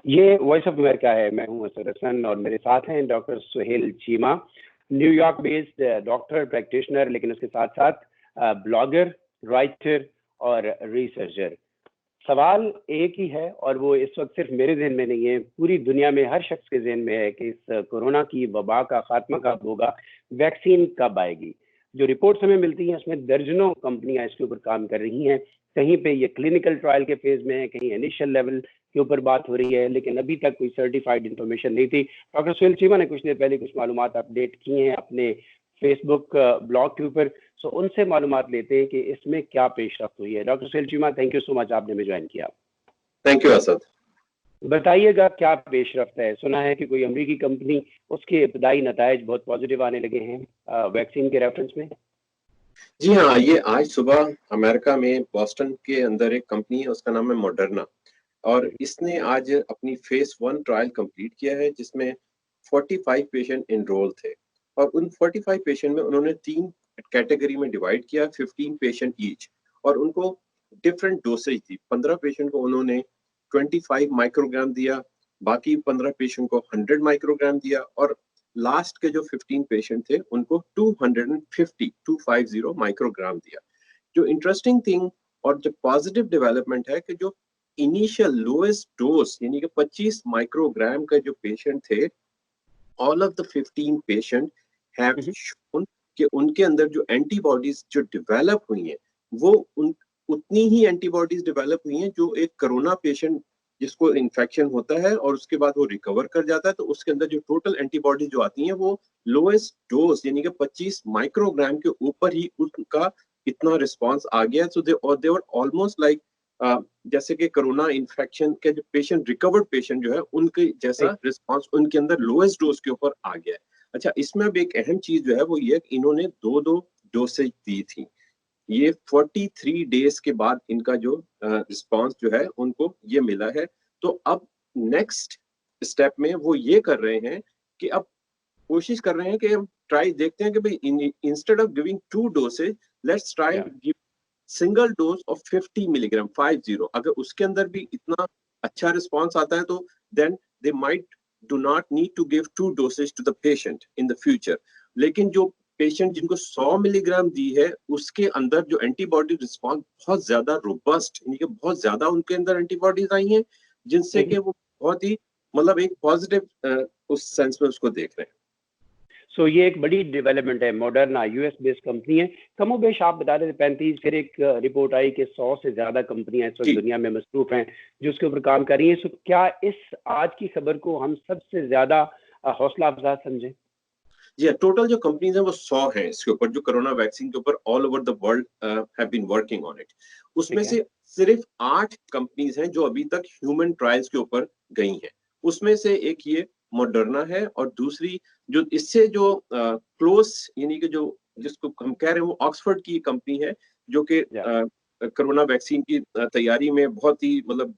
ये voice of America है। मैं हूं असद हसन और मेरे साथ हैं doctor Suhail Cheema, New York based doctor practitioner, लेकिन उसके साथ साथ ब्लॉगर, राइटर और रिसर्चर। सवाल एक ही है और वो इस वक्त सिर्फ मेरे जहन में नहीं है, पूरी दुनिया में हर शख्स के जहन में है कि इस कोरोना की वबा का खात्मा कब होगा, वैक्सीन कब आएगी। जो रिपोर्ट्स हमें मिलती हैं उसमें दर्जनों कंपनियां इसके ऊपर काम कर रही हैं। कहीं पे ये क्लिनिकल ट्रायल के फेज में है, कहीं इनिशियल लेवल के ऊपर बात हो रही है, लेकिन अभी तक कोई सर्टिफाइड इंफॉर्मेशन नहीं थी। डॉक्टर सुहेल चीमा ने कुछ देर पहले कुछ मालूमात अपडेट की हैं अपने फेसबुक ब्लॉग के ऊपर, सो उनसे मालूमात लेते हैं कि इसमें क्या पेशरफ्त हुई है। Doctor Suhail Cheema, thank you so much, आपने हमें ज्वाइन किया। Thank you Asad. बताइएगा क्या पेशरफ्त है। सुना है कि कोई अमेरिकी कंपनी, उसके इब्तदाई नताइज बहुत पॉजिटिव आने लगे हैं वैक्सीन के रेफरेंस में। जी हाँ, ये आज सुबह अमेरिका में बॉस्टन के अंदर एक कंपनी है, उसका नाम है मॉडर्ना, और इसने आज अपनी फेज 1 ट्रायल कंप्लीट किया है जिसमें 45 पेशेंट इनरोल थे, और उन 45 पेशेंट में उन्होंने 3 कैटेगरी में डिवाइड किया, 15 पेशेंट ईच, और उनको डिफरेंट डोसेज दी। 15 पेशेंट को उन्होंने 25 माइक्रोग्राम दिया, बाकी 15 पेशेंट को 100 माइक्रोग्राम दिया, और लास्ट के जो 15 पेशेंट थे उनको 250 माइक्रोग्राम दिया। जो इंटरेस्टिंग थिंग और जो पॉजिटिव डेवलपमेंट है कि जो इनिशियल लोएस्ट डोज यानी कि 25 माइक्रोग्राम का जो पेशेंट थे, all of the 15 patient have shown कि उनके अंदर जो एंटीबॉडीज जो डेवलप हुई हैं वो उतनी ही एंटीबॉडीज डेवलप हुई हैं जो एक कोरोना पेशेंट जिसको इन्फेक्शन होता है और उसके बाद वो रिकवर कर जाता है, तो उसके अंदर जो टोटल एंटीबॉडीज जो आती हैं वो लोएस्ट डोज यानी कि 25 माइक्रोग्राम के ऊपर ही उनका इतना रिस्पांस आ गया। सो दे वर ऑलमोस्ट लाइक जैसे कि कोरोना इन्फेक्शन के जो पेशेंट, रिकवर्ड पेशेंट जो है, उनके जैसा रिस्पांस उनके अंदर लोएस्ट डोज के ऊपर आ गया है। अच्छा, इसमें अब एक अहम चीज जो है वो ये कि इन्होंने दो डोसेज दी थी। ये 43 डेज के बाद इनका जो रिस्पांस जो है उनको ये मिला है। तो अब नेक्स्ट स्टेप में वो ये कर रहे हैं कि अब कोशिश कर रहे हैं कि हम ट्राई देखते हैं कि भाई instead of giving 2 dosage, let's try give single dose of 50 milligram 50। अगर उसके अंदर भी इतना अच्छा रिस्पांस आता है तो then they might do not need to give 2 dosage to the patient in the future. लेकिन जो पेशेंट जिनको 100 मिलीग्राम दी है उसके अंदर जो एंटीबॉडी रिस्पांस बहुत ज्यादा रोबस्ट, यानी कि बहुत ज्यादा उनके अंदर एंटीबॉडीज आई हैं जिनसे कि वो बहुत ही मतलब एक पॉजिटिव उस सेंस में उसको देख रहे हैं। सो ये एक बड़ी डेवलपमेंट है। मॉडर्ना यूएस बेस्ड कंपनी है। कमोबेश आप बता रहे थे 35, फिर एक रिपोर्ट आई कि 100 से ज्यादा कंपनियां इस वक्त दुनिया में मसरूफ हैं जो उसके ऊपर काम कर रही हैं। सो क्या इस आज की खबर को हम सबसे ज्यादा हौसला अफजा समझें? जी, टोटल जो कंपनीज हैं वो 100 हैं इसके ऊपर, जो कोरोना वैक्सीन के ऊपर all over the world have been working on it. उसमें से सिर्फ 8 कंपनीज हैं जो अभी तक ह्यूमन ट्रायल्स के ऊपर गई हैं। उसमें से एक ये मॉडर्ना है, और दूसरी जो इससे जो क्लोज यानी कि जो जिसको हम कह रहे हैं वो ऑक्सफोर्ड की कंपनी है जो कि कोरोना वैक्सीन की तैयारी में बहुत ही मतलब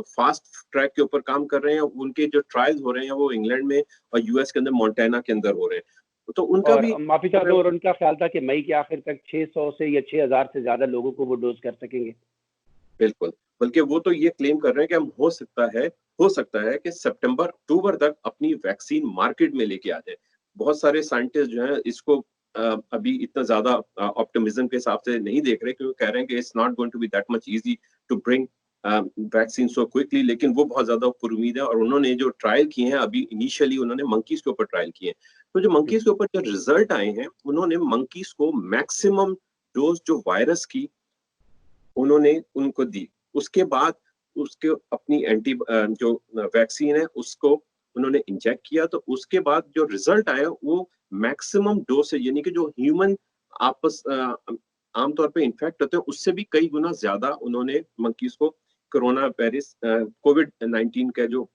फास्ट ट्रैक के ऊपर काम कर रहे हैं। उनके जो ट्रायल्स हो रहे हैं वो इंग्लैंड में और यूएस के अंदर मोंटाना के अंदर हो रहे हैं। तो उनका भी माफी चाहता हूं, और उनका ख्याल था कि मई के आखिर तक 600 से या 6000 से ज्यादा लोगों को वो डोज कर सकेंगे। बिल्कुल, बल्कि वो तो ये क्लेम कर रहे हैं कि हम हो सकता है कि सितंबर अक्टूबर तक अपनी वैक्सीन मार्केट में लेके आ जाए। बहुत सारे साइंटिस्ट जो हैं इसको अभी इतना ज्यादा ऑप्टिमिज्म के हिसाब से नहीं देख रहे, क्योंकि कह रहे हैं कि it's not going to be that much easy to bring vaccine so quickly. लेकिन वो बहुत ज्यादा पुरुमीद है, और उन्होंने जो ट्रायल किए हैं अभी इनिशियली उन्होंने मंकीज के ऊपर ट्रायल किए हैं। तो जो मंकीज के ऊपर जो रिजल्ट आए हैं, उन्होंने मंकीज को मैक्सिमम डोज जो वायरस की उन्होंने उनको दी। उसके बाद उसके अपनी जो वैक्सीन है उसको उन्होंने इंजेक्ट किया, तो उसके बाद जो रिजल्ट आया वो मैक्सिमम डोज है, यानी कि जो ह्यूमन आपस आमतौर पे इन्फेक्ट होते हैं उससे भी कई गुना ज्यादा उन्होंने मंकीज को कोरोना वायरस कोविड-19 का जो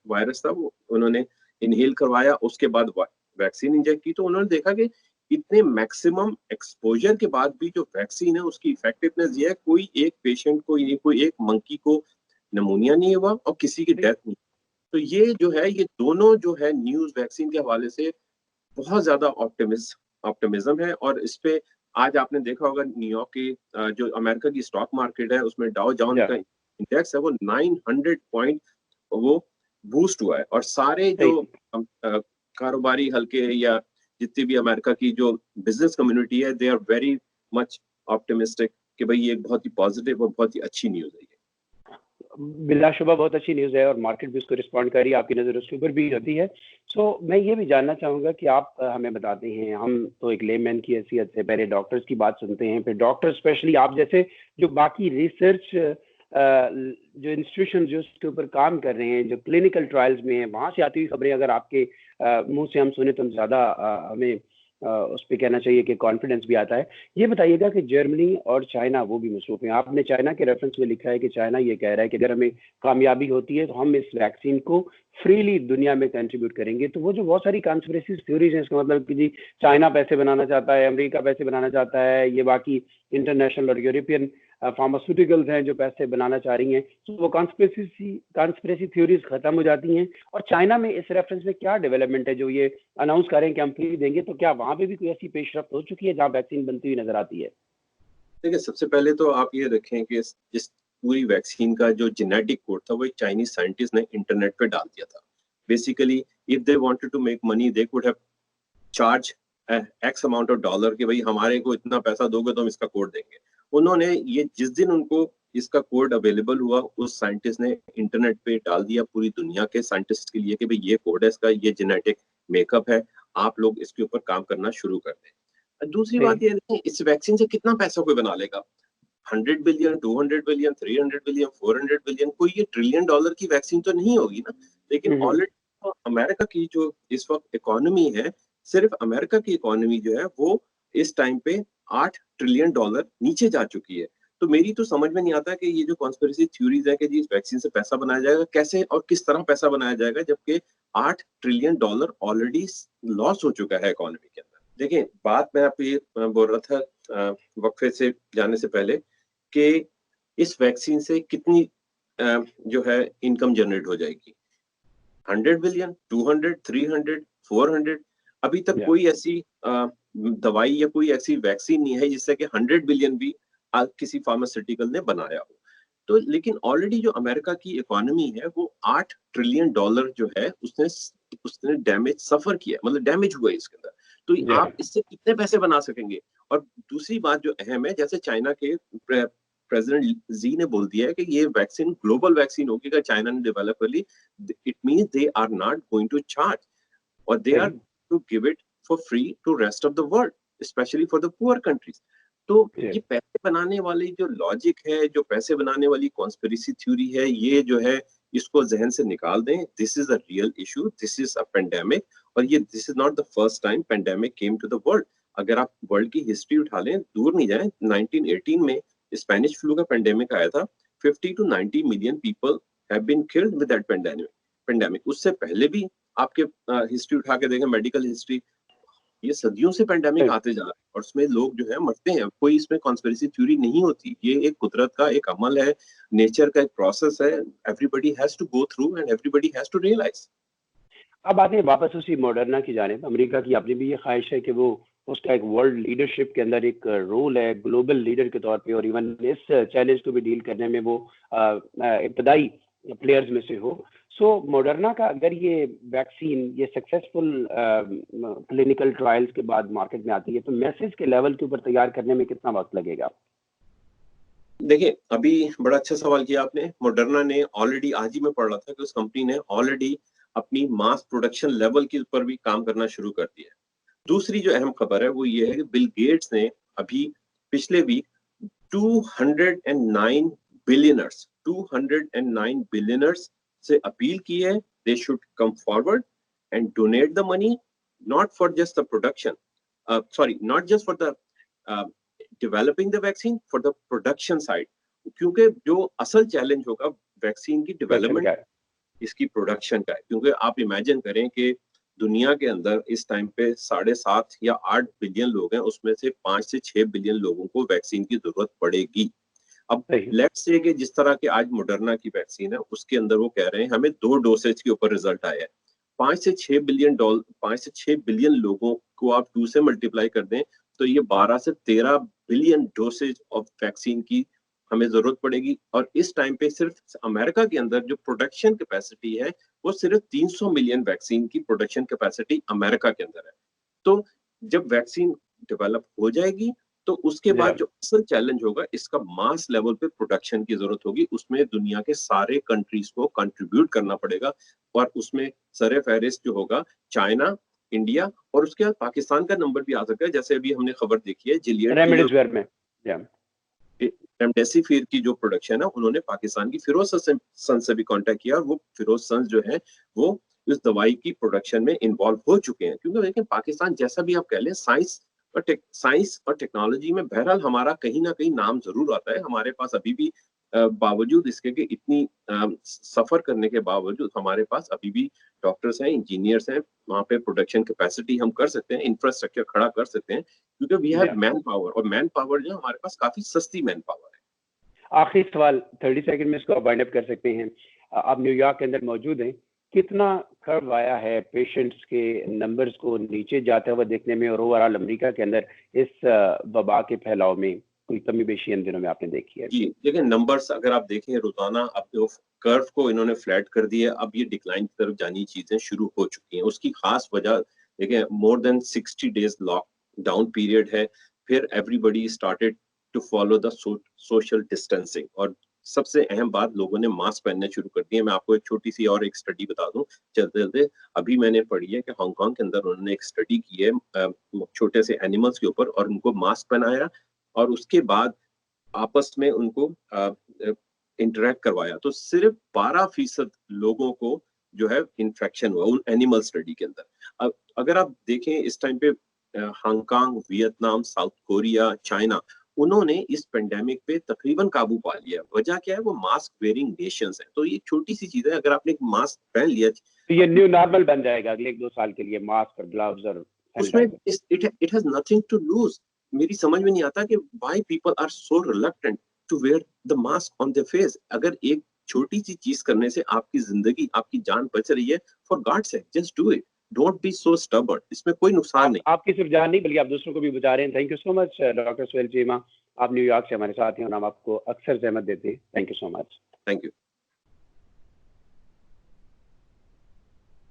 वायरस था वो उन्होंने इनहेल करवाया। उसके बाद वैक्सीन इंजेक्ट की, तो उन्होंने देखा कि इतने मैक्सिमम एक्सपोजर के बाद भी जो वैक्सीन है उसकी इफेक्टिवनेस ये है, कोई एक पेशेंट को, कोई एक मंकी को निमोनिया नहीं हुआ और किसी की डेथ नहीं। तो ये जो है, ये दोनों जो है न्यूज वैक्सीन के हवाले से बहुत ज्यादा ऑप्टिमिज्म है। और इस पे आज आपने देखा होगा न्यूयॉर्क की जो अमेरिका की स्टॉक मार्केट है उसमें डाउ जोन्स का इंडेक्स है वो 900 पॉइंट वो बूस्ट हुआ है। और सारे जो कारोबारी हल्के या जितनी भी अमेरिका की जो बिजनेस कम्युनिटी है, they are very much optimistic कि भाई ये एक बहुत ही पॉजिटिव और बहुत ही अच्छी न्यूज़ है ये। बिलाशुबा बहुत अच्छी न्यूज़ है और मार्केट भी उसको रिस्पॉन्ड कर रही है, आपकी नज़र उसके ऊपर भी होती है। सो मैं ये भी जानना चाहूँगा कि आप हमें बताते हैं, हम तो एक लेमैन की हैसियत से पहले डॉक्टर्स की बात सुनते हैं, फिर डॉक्टर स्पेशली आप जैसे जो बाकी रिसर्च जो इंस्टीट्यूशन जो उसके ऊपर काम कर रहे हैं, जो क्लिनिकल ट्रायल्स में हैं, वहाँ से आती हुई खबरें अगर आपके मुँह से हम सुने तो हम ज़्यादा हमें उस पे कहना चाहिए कि कॉन्फिडेंस भी आता है। ये बताइएगा कि जर्मनी और चाइना वो भी मसरूफ़ हैं। आपने चाइना के रेफरेंस में लिखा है कि चाइना ये कह रहा है कि अगर हमें कामयाबी होती है तो हम इस वैक्सीन को फ्रीली दुनिया में कंट्रीब्यूट करेंगे। तो वो जो बहुत सारी कॉन्स्पिरेसी थ्योरीज हैं, इसका मतलब कि जी चाइना पैसे बनाना चाहता है, अमेरिका पैसे बनाना चाहता है, ये बाकी इंटरनेशनल और यूरोपियन फार्मास्यूटिकल्स हैं जो पैसे बनाना चाह रही हैं, तो वो कॉन्स्पिरेसी थ्योरीज खत्म हो जाती हैं। और चाइना में इस रेफरेंस में क्या डेवलपमेंट है जो ये अनाउंस करें कि हम फ्री देंगे, तो क्या वहां पे भी कोई ऐसी पेशरफ्त हो चुकी है जहां वैक्सीन बनती हुई नजर आती है? देखिए, सबसे पहले तो आप ये रखें कि इस पूरी वैक्सीन का जो जेनेटिक कोड था वो एक चाइनीज साइंटिस्ट ने इंटरनेट पे डाल दिया था। Basically if they wanted to make money they could have charge x amount of dollar कि भाई हमारे को इतना पैसा दोगे तो हम इसका कोड देंगे। उन्होंने ये जिस दिन उनको इसका कोड अवेलेबल हुआ, उस साइंटिस्ट ने इंटरनेट पे डाल दिया पूरी दुनिया के साइंटिस्ट के लिए कि भाई ये कोड है इसका, ये जेनेटिक मेकअप है, आप लोग इसके ऊपर काम करना शुरू कर दें। दूसरी बात ये है, इस वैक्सीन से कितना पैसा कोई बना लेगा? 100 बिलियन, 200 बिलियन, 300 बिलियन, 400 बिलियन, कोई ये ट्रिलियन डॉलर की वैक्सीन तो नहीं होगी ना। लेकिन ऑलरेडी अमेरिका की जो इस वक्त इकोनॉमी है, सिर्फ अमेरिका की इकोनॉमी जो है वो इस टाइम पे 8 ट्रिलियन डॉलर नीचे जा चुकी है। तो मेरी तो समझ में नहीं आता कि ये जो कॉन्स्पिरेसी थ्योरीज है कि जी इस वैक्सीन से पैसा बनाया जाएगा, कैसे और किस तरह पैसा बनाया जाएगा, जबकि 8 ट्रिलियन डॉलर ऑलरेडी लॉस हो चुका है इकोनॉमी के अंदर। देखिए, बात मैं आपको ये बोल रहा था वक्फे से जाने से पहले कि इस वैक्सीन से कितनी जो है इनकम जनरेट हो जाएगी। 100 बिलियन, 200, 300, 400, अभी तक कोई ऐसी दवाई या कोई ऐसी वैक्सीन नहीं है जिससे कि 100 बिलियन भी किसी फार्मास्यूटिकल ने बनाया हो। तो लेकिन ऑलरेडी जो अमेरिका की इकोनॉमी है वो 8 ट्रिलियन डॉलर जो है उसने डैमेज सफर किया, मतलब डैमेज हुआ है इसके अंदर। तो आप इससे कितने पैसे बना सकेंगे? और दूसरी बात जो अहम है, जैसे चाइना के प्रेसिडेंट जी ने बोल दिया है कि ये वैक्सीन ग्लोबल वैक्सीन होगी, अगर चाइना ने डेवलप कर ली, it means they are not going to charge और they are to give it for free to rest of the world, especially for the poor countries. तो ये पैसे बनाने वाली जो लॉजिक है, जो पैसे बनाने वाली कॉन्स्पिरेसी थ्योरी है, ये जो है इसको जहन से निकाल दें। This is a real issue, this is a pandemic, और ये this is not the first time pandemic came to the world. अगर आप वर्ल्ड की हिस्ट्री उठा लें, दूर नहीं जाए, 1918 में स्पेनिश फ्लू का पेंडेमिक आया था। 50 to 90 million people have been killed with that pandemic. उससे पहले भी आपके हिस्ट्री उठा के देखें, मेडिकल हिस्ट्री, ये सदियों से पेंडेमिक आते जा रहे हैं और उसमें लोग जो है मरते हैं। कोई इसमें कॉन्स्पिरेसी थ्योरी नहीं होती, ये एक कुदरत का एक अमल है, नेचर का एक प्रोसेस है। Everybody has to go through and everybody has to realise. अब आते हैं वापस उसी मॉडर्ना की जानिब। अमेरिका की अपनी भी ये ख्वाहिश है कि वो उसका एक वर्ल्ड लीडरशिप के अंदर एक रोल है ग्लोबल लीडर के तौर पे, और इवन इस चैलेंज को भी डील करने में वो इब्तदाई प्लेयर्स में से हो। सो मॉडर्ना का अगर ये वैक्सीन ये सक्सेसफुल क्लिनिकल ट्रायल्स के बाद मार्केट में आती है तो मैसेज के लेवल के ऊपर तैयार करने में कितना वक्त लगेगा? देखिए, अभी बड़ा अच्छा सवाल किया आपने। मॉडर्ना ने ऑलरेडी, आज ही मैं पढ़ रहा था कि उस कंपनी ने ऑलरेडी अपनी मास प्रोडक्शन लेवल के ऊपर भी काम करना शुरू कर दिया है। दूसरी जो अहम खबर है वो ये है कि बिल गेट्स ने अभी पिछले वीक 209 बिलियनर्स से अपील की है, they should come forward and donate the money, not for just the production, sorry, not just for the developing the vaccine, for the production side. क्योंकि जो असल चैलेंज होगा वैक्सीन की डेवलपमेंट, इसकी production का है। क्योंकि आप इमेजिन करें कि दुनिया के अंदर इस टाइम पे 7.5 या 8 बिलियन लोग हैं, उसमें से 5 से 6 बिलियन लोगों को वैक्सीन की जरूरत पड़ेगी। अब लेट्स से कि जिस तरह के आज मॉडर्ना की वैक्सीन है, उसके अंदर वो कह रहे हैं हमें 2 डोसेज के ऊपर रिजल्ट आया है। 5 से 6 बिलियन लोगों को आप 2 से मल्टीप्लाई कर दें तो ये 12 से 13 बिलियन डोसेज ऑफ वैक्सीन की हमें जरूरत पड़ेगी। और इस टाइम पे सिर्फ अमेरिका के अंदर जो प्रोडक्शन कैपेसिटी है वो सिर्फ 300 मिलियन वैक्सीन की प्रोडक्शन कैपेसिटी अमेरिका के अंदर है। तो जब वैक्सीन डेवलप हो जाएगी तो उसके बाद जो असल चैलेंज होगा, इसका मास लेवल पे प्रोडक्शन की जरूरत होगी। उसमें दुनिया के सारे कंट्रीज को कंट्रीब्यूट करना पड़ेगा और उसमें सरे फहरिस्त जो होगा चाइना, इंडिया और उसके बाद पाकिस्तान का नंबर भी आ सकता है। जैसे अभी हमने खबर देखी है जिलियड रेमडेसिविर में रेमडेसिविर की जो प्रोडक्शन है उन्होंने पाकिस्तान की फिरोज सन से भी कांटेक्ट किया और वो फिरोज सन जो है वो इस दवाई की प्रोडक्शन में इन्वॉल्व हो चुके हैं। क्योंकि लेकिन पाकिस्तान जैसा भी आप कह लें साइंस और टेक्नोलॉजी में बहरहाल हमारा कहीं ना कहीं नाम जरूर आता है। हमारे पास अभी भी बावजूद इसके कि इतनी सफर करने के बावजूद हमारे पास अभी भी डॉक्टर्स हैं, इंजीनियर्स हैं, वहाँ पे प्रोडक्शन कैपेसिटी हम कर सकते हैं, इंफ्रास्ट्रक्चर खड़ा कर सकते हैं क्योंकि वी हैव मैन पावर। और मैन पावर जो हमारे पास काफी सस्ती मैन पावर है। आखिरी सवाल 30 सेकंड में इसको वाइंड अप कर सकते हैं। आप न्यूयॉर्क के अंदर मौजूद हैं, कितना कर्व आया है पेशेंट्स के नंबर्स को नीचे जाते हुए देखने में, और ओवरऑल अमेरिका के अंदर इस वबा के फैलाव में कोई कमी बेशी इन दिनों में आपने देखी है? जी देखिए, नंबर्स अगर आप देखें रोजाना, अब जो कर्व को इन्होंने फ्लैट कर दिया, अब ये डिक्लाइन की तरफ जानी चीजें शुरू हो चुकी हैं। उसकी खास वजह देखिए, more than 60 days lockdown period है, फिर everybody started to follow the social distancing, और सबसे अहम बात, लोगों ने मास्क पहनने शुरू कर दिए। मैं आपको एक छोटी सी और एक स्टडी बता दूं चलते चलते। अभी मैंने पढ़ी है कि हांगकांग के अंदर उन्होंने एक स्टडी की है छोटे से एनिमल्स के ऊपर, और उनको मास्क पहनाया और उसके बाद आपस में उनको इंटरेक्ट करवाया, तो सिर्फ 12% लोगों को जो है इन्फेक्शन हुआ उन एनिमल स्टडी के अंदर। अब अगर आप देखें इस टाइम पे Hong Kong, Vietnam, south Korea, China, उन्होंने इस पेंडेमिक पे तकरीबन काबू पा लिया। वजह क्या है? वो मास्क वेयरिंग नेशंस हैं। तो ये छोटी सी चीज है, अगर आपने एक मास्क पहन लिया तो ये न्यू नॉर्मल बन जाएगा अगले 1-2 साल के लिए, मास्क और ग्लव्स और उसमें it has nothing to lose. मेरी समझ में नहीं आता कि why people are so reluctant to wear the mask on their face. अगर एक छोटी सी चीज करने से आपकी जिंदगी, आपकी जान बच रही है, for God sake just do it, don't be so stubborn. इसमें कोई नुकसान नहीं। आपकी सिर्फ जान नहीं बल्कि आप दूसरों को भी बचा रहे हैं। Thank you so much doctor Suhail Cheema, आप न्यूयॉर्क से हमारे साथ हैं और हम आपको अक्सर जहमत देते हैं। Thank you so much. Thank you.